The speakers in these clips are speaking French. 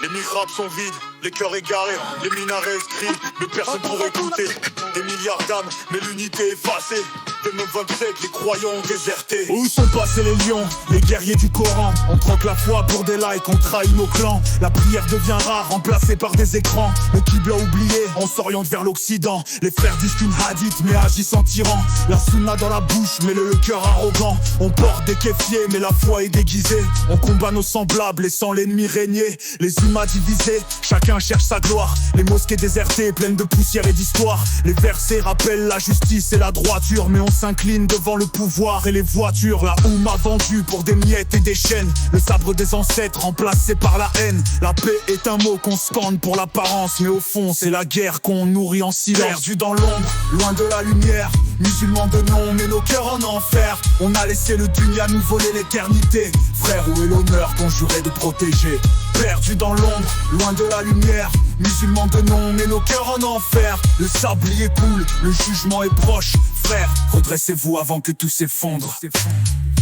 Les mihrabs sont vides, les cœurs égarés, les minarets écrits, mais personne pour écouter. Des milliards d'âmes, mais l'unité effacée. Dès le 27, les croyants ont déserté. Où sont passés les lions, les guerriers du Coran? On troque la foi pour des likes, on trahit nos clans. La prière devient rare, remplacée par des écrans. Le Qibla oublié, on s'oriente vers l'Occident. Les frères disent qu'une hadith, mais agissent en tyran. La sunna dans la bouche, mais le cœur arrogant. On porte des kéfiers, mais la foi est déguisée. On combat nos semblables, laissant l'ennemi régner. Les humains divisés, chacun cherche sa gloire. Les mosquées désertées, pleines de poussière et d'histoire. Les versets rappellent la justice et la droiture, mais on s'incline devant le pouvoir et les voitures. La Oumma vendue pour des miettes et des chaînes. Le sabre des ancêtres remplacé par la haine. La paix est un mot qu'on scande pour l'apparence, mais au fond c'est la guerre qu'on nourrit en silence. Perdu dans l'ombre, loin de la lumière. Musulmans de nom, mais nos cœurs en enfer. On a laissé le dunya nous voler l'éternité. Frère, où est l'honneur qu'on jurait de protéger? Perdu dans l'ombre, loin de la lumière. Musulmans de nom, mais nos cœurs en enfer. Le sablier coule, le jugement est proche. Frère, redressez-vous avant que tout s'effondre.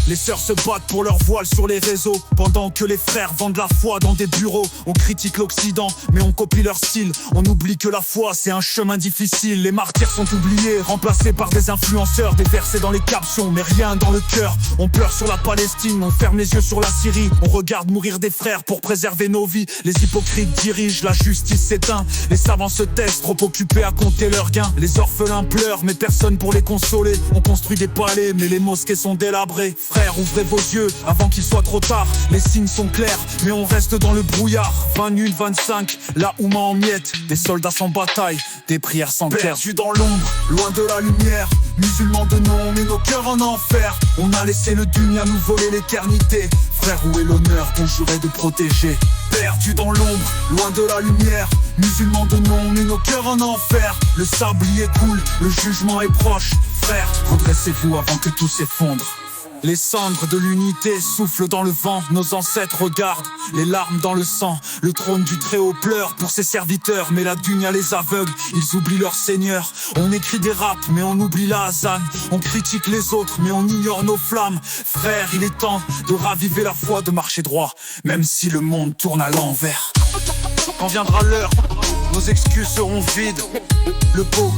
Les sœurs se battent pour leur voile sur les réseaux, pendant que les frères vendent la foi dans des bureaux. On critique l'Occident, mais on copie leur style. On oublie que la foi, c'est un chemin difficile. Les martyrs sont oubliés, remplacés par des influenceurs. Des versets dans les captions, mais rien dans le cœur. On pleure sur la Palestine, on ferme les yeux sur la Syrie. On regarde mourir des frères pour préserver nos vies. Les hypocrites dirigent, la justice s'éteint. Les savants se taisent, trop occupés à compter leurs gains. Les orphelins pleurent, mais personne pour les consoler. On construit des palais, mais les mosquées sont délabrées. Frères, ouvrez vos yeux avant qu'il soit trop tard. Les signes sont clairs, mais on reste dans le brouillard. 21, 25, la Oumma en miettes. Des soldats sans bataille, des prières sans clair. Perdus dans l'ombre, loin de la lumière. Musulmans de nom, mais nos cœurs en enfer. On a laissé le dunya nous voler l'éternité. Frère, où est l'honneur qu'on jurait de protéger? Perdus dans l'ombre, loin de la lumière. Musulmans de nom, mais nos cœurs en enfer. Le sablier coule, le jugement est proche. Frère, redressez-vous avant que tout s'effondre. Les cendres de l'unité soufflent dans le vent. Nos ancêtres regardent, les larmes dans le sang. Le trône du Très-Haut pleure pour ses serviteurs, mais la dunya les aveugle, ils oublient leur seigneur. On écrit des raps, mais on oublie la Hazan. On critique les autres, mais on ignore nos flammes. Frère, il est temps de raviver la foi, de marcher droit, même si le monde tourne à l'envers. Quand viendra l'heure, nos excuses seront vides. Le beau